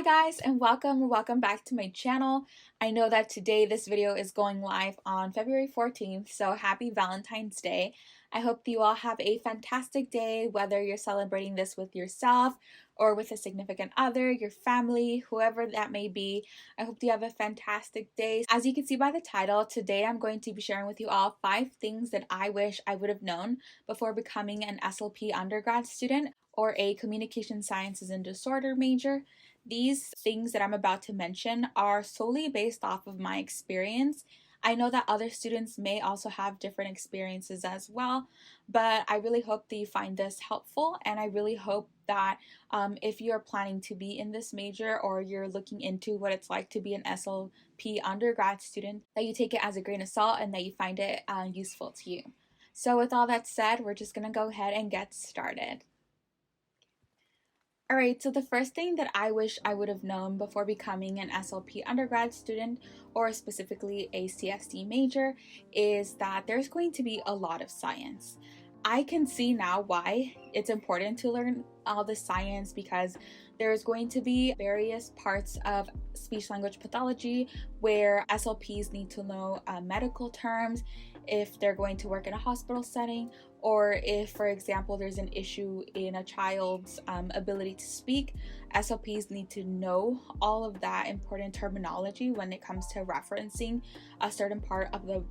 Hi guys, and welcome back to my channel. I know that today this video is going live on February 14th, so happy Valentine's Day. I hope you all have a fantastic day, whether you're celebrating this with yourself or with a significant other, your family, whoever that may be. I hope you have a fantastic day. As you can see by the title, today I'm going to be sharing with you all 5 things that I wish I would have known before becoming an SLP undergrad student or a communication sciences and disorder major. These things that I'm about to mention are solely based off of my experience. I know that other students may also have different experiences as well, but I really hope that you find this helpful, and I really hope that if you're planning to be in this major or you're looking into what it's like to be an SLP undergrad student, that you take it as a grain of salt and that you find it useful to you. So with all that said, we're just going to go ahead and get started. Alright, so the first thing that I wish I would have known before becoming an SLP undergrad student, or specifically a CSD major, is that there's going to be a lot of science. I can see now why it's important to learn all the science, because there's going to be various parts of speech-language pathology where SLPs need to know medical terms if they're going to work in a hospital setting, or if, for example, there's an issue in a child's ability to speak. SLPs need to know all of that important terminology when it comes to referencing a certain part of the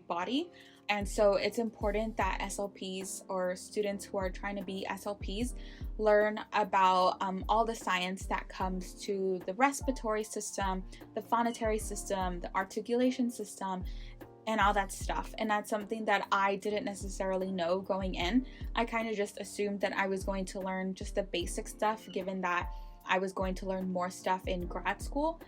body. And so it's important that SLPs or students who are trying to be SLPs learn about all the science that comes to the respiratory system, the phonatory system, the articulation system, and all that stuff. And that's something that I didn't necessarily know going in. I kind of just assumed that I was going to learn just the basic stuff, given that I was going to learn more stuff in grad school.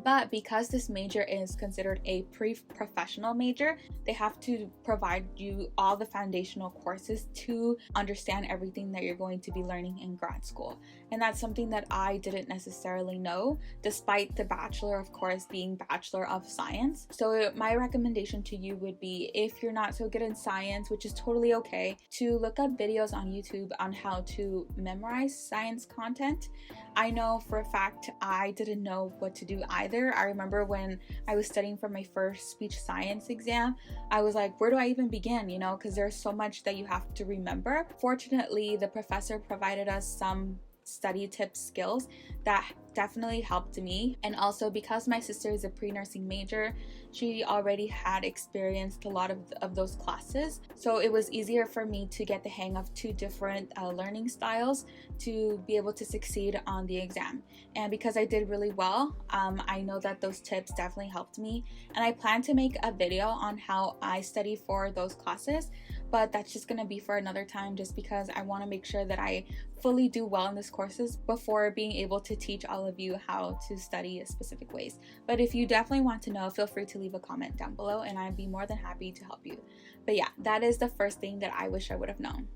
But because this major is considered a pre-professional major, they have to provide you all the foundational courses to understand everything that you're going to be learning in grad school. And that's something that I didn't necessarily know, despite the bachelor, of course, being Bachelor of Science. So my recommendation to you would be, if you're not so good in science, which is totally okay, to look up videos on YouTube on how to memorize science content. I know for a fact I didn't know what to do either. I remember when I was studying for my first speech science exam, I was like, where do I even begin? You know, because there's so much that you have to remember. Fortunately, the professor provided us some study tips, skills that definitely helped me. And also, because my sister is a pre-nursing major, she already had experienced a lot of those classes, so it was easier for me to get the hang of 2 different learning styles to be able to succeed on the exam. And because I did really well, I know that those tips definitely helped me, and I plan to make a video on how I study for those classes, but that's just gonna be for another time, just because I want to make sure that I fully do well in these courses before being able to teach all of you how to study specific ways. But if you definitely want to know, feel free to leave a comment down below and I'd be more than happy to help you. But yeah, that is the first thing that I wish I would have known.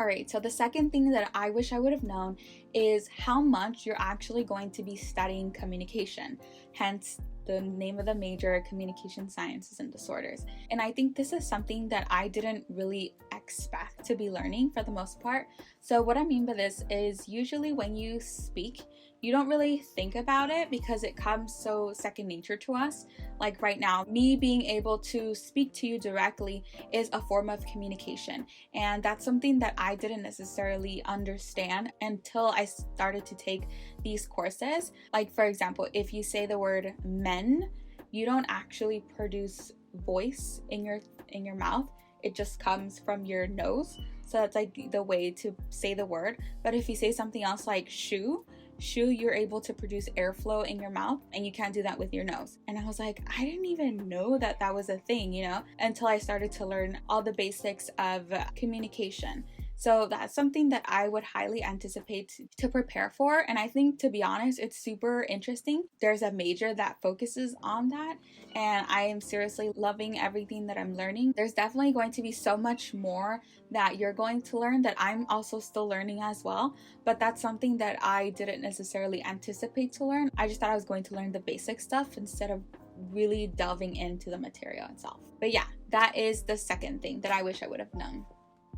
Alright, so the second thing that I wish I would have known is how much you're actually going to be studying communication, hence the name of the major, Communication Sciences and Disorders. And I think this is something that I didn't really expect to be learning for the most part. So what I mean by this is, usually when you speak, you don't really think about it because it comes so second nature to us. Like right now, me being able to speak to you directly is a form of communication. And that's something that I didn't necessarily understand until I started to take these courses. Like, for example, if you say the word men, you don't actually produce voice in your mouth. It just comes from your nose. So that's like the way to say the word. But if you say something else like shoe, you're able to produce airflow in your mouth, and you can't do that with your nose. And I was like, I didn't even know that that was a thing, you know, until I started to learn all the basics of communication. So that's something that I would highly anticipate to prepare for. And I think, to be honest, it's super interesting. There's a major that focuses on that, and I am seriously loving everything that I'm learning. There's definitely going to be so much more that you're going to learn that I'm also still learning as well. But that's something that I didn't necessarily anticipate to learn. I just thought I was going to learn the basic stuff instead of really delving into the material itself. But yeah, that is the second thing that I wish I would have known.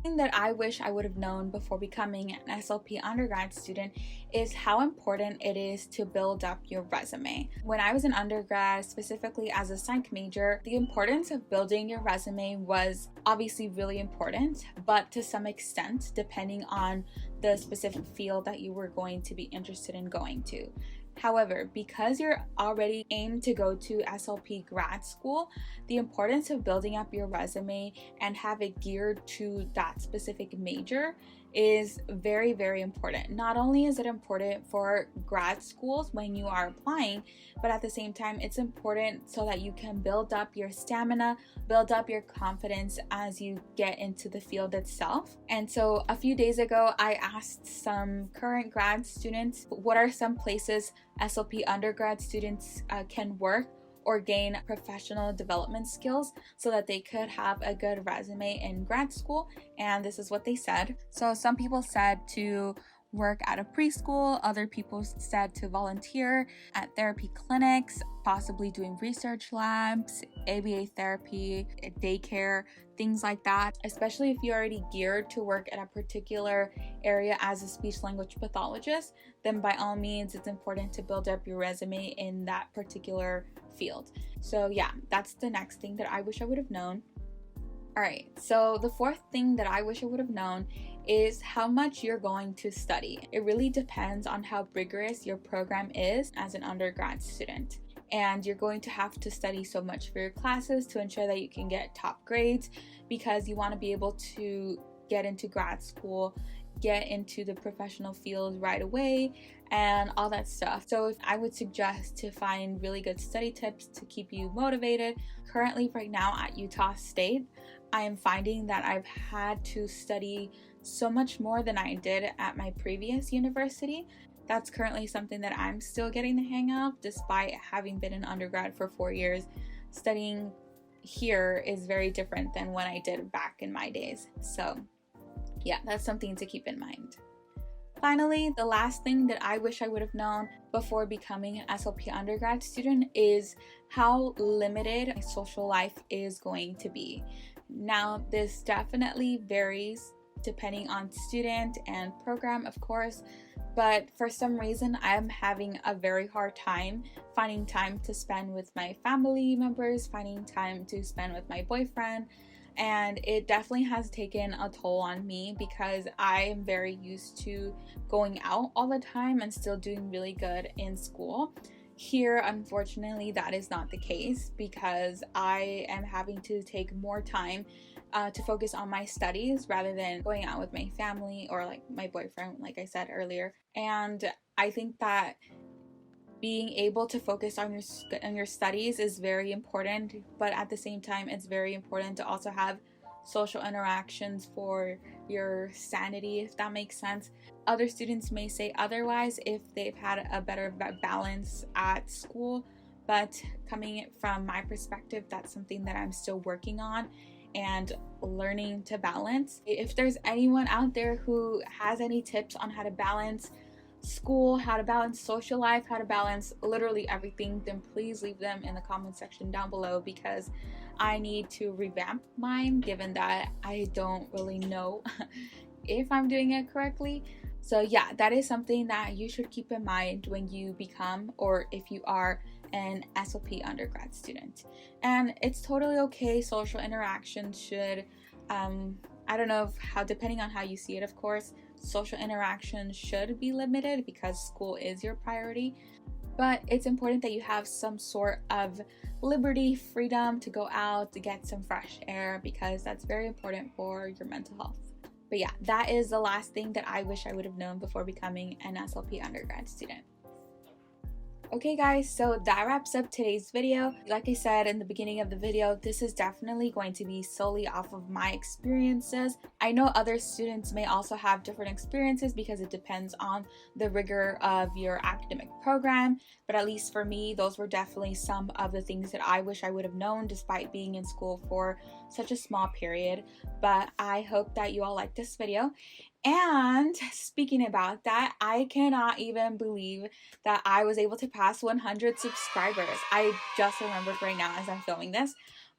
Thing that I wish I would have known before becoming an SLP undergrad student is how important it is to build up your resume. When I was an undergrad, specifically as a psych major, the importance of building your resume was obviously really important, but to some extent, depending on the specific field that you were going to be interested in going to. However, because you're already aimed to go to SLP grad school, the importance of building up your resume and have it geared to that specific major is very, very important. Not only is it important for grad schools when you are applying, but at the same time, it's important so that you can build up your stamina, build up your confidence as you get into the field itself. And so a few days ago, I asked some current grad students, what are some places SLP undergrad students can work or gain professional development skills so that they could have a good resume in grad school, and this is what they said. So some people said to work at a preschool, other people said to volunteer at therapy clinics, possibly doing research labs, ABA therapy, daycare, things like that. Especially if you're already geared to work at a particular area as a speech language pathologist, then by all means it's important to build up your resume in that particular field. So yeah, that's the next thing that I wish I would have known. Alright, so the fourth thing that I wish I would have known is how much you're going to study. It really depends on how rigorous your program is as an undergrad student. And you're going to have to study so much for your classes to ensure that you can get top grades, because you want to be able to get into grad school, get into the professional field right away, and all that stuff. So if I would suggest to find really good study tips to keep you motivated. Currently right now at Utah State, I am finding that I've had to study so much more than I did at my previous university. That's currently something that I'm still getting the hang of, despite having been an undergrad for 4 years. Studying here is very different than when I did back in my days. So yeah, that's something to keep in mind. Finally, the last thing that I wish I would have known before becoming an SLP undergrad student is how limited my social life is going to be. Now, this definitely varies depending on student and program, of course, but for some reason, I'm having a very hard time finding time to spend with my family members, finding time to spend with my boyfriend. And it definitely has taken a toll on me because I am very used to going out all the time and still doing really good in school. Here, unfortunately, that is not the case because I am having to take more time to focus on my studies rather than going out with my family or like my boyfriend, like I said earlier. And I think that being able to focus on your studies is very important, but at the same time it's very important to also have social interactions for your sanity, if that makes sense. Other students may say otherwise if they've had a better balance at school, but coming from my perspective, that's something that I'm still working on and learning to balance. If there's anyone out there who has any tips on how to balance school, how to balance social life, how to balance literally everything, then please leave them in the comment section down below, because I need to revamp mine given that I don't really know if I'm doing it correctly. So yeah, that is something that you should keep in mind when you become, or if you are, an SLP undergrad student. And it's totally okay. Social interaction should I don't know how, depending on how you see it, of course, social interaction should be limited because school is your priority, but it's important that you have some sort of liberty, freedom to go out, to get some fresh air, because that's very important for your mental health. But yeah, that is the last thing that I wish I would have known before becoming an SLP undergrad student. Okay guys, so that wraps up today's video. Like I said in the beginning of the video, this is definitely going to be solely off of my experiences. I know other students may also have different experiences because it depends on the rigor of your academic program, but at least for me, those were definitely some of the things that I wish I would have known despite being in school for such a small period. But I hope that you all liked this video. And speaking about that, I cannot even believe that I was able to pass 100 subscribers. I just remembered right now as I'm filming this,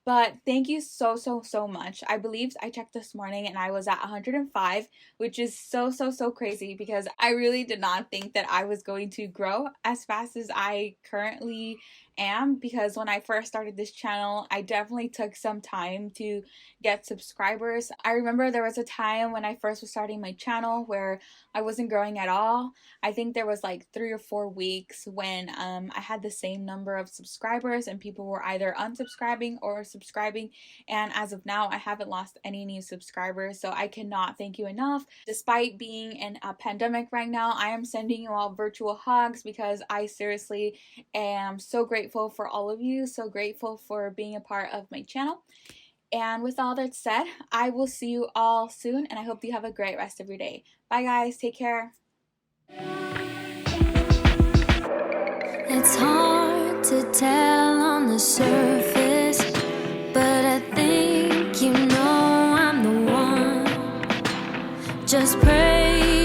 But thank you so, so, so much. I believe I checked this morning and I was at 105, which is so, so, so crazy because I really did not think that I was going to grow as fast as I currently am. Because when I first started this channel, I definitely took some time to get subscribers. I remember there was a time when I first was starting my channel where I wasn't growing at all. I think there was like 3 or 4 weeks when I had the same number of subscribers and people were either unsubscribing or subscribing, and as of now I haven't lost any new subscribers, so I cannot thank you enough. Despite being in a pandemic right now, I am sending you all virtual hugs because I seriously am so grateful for all of you, so grateful for being a part of my channel. And with all that said, I will see you all soon, and I hope you have a great rest of your day. Bye guys, take care. It's hard to tell on the surface, but I think you know I'm the one. Just pray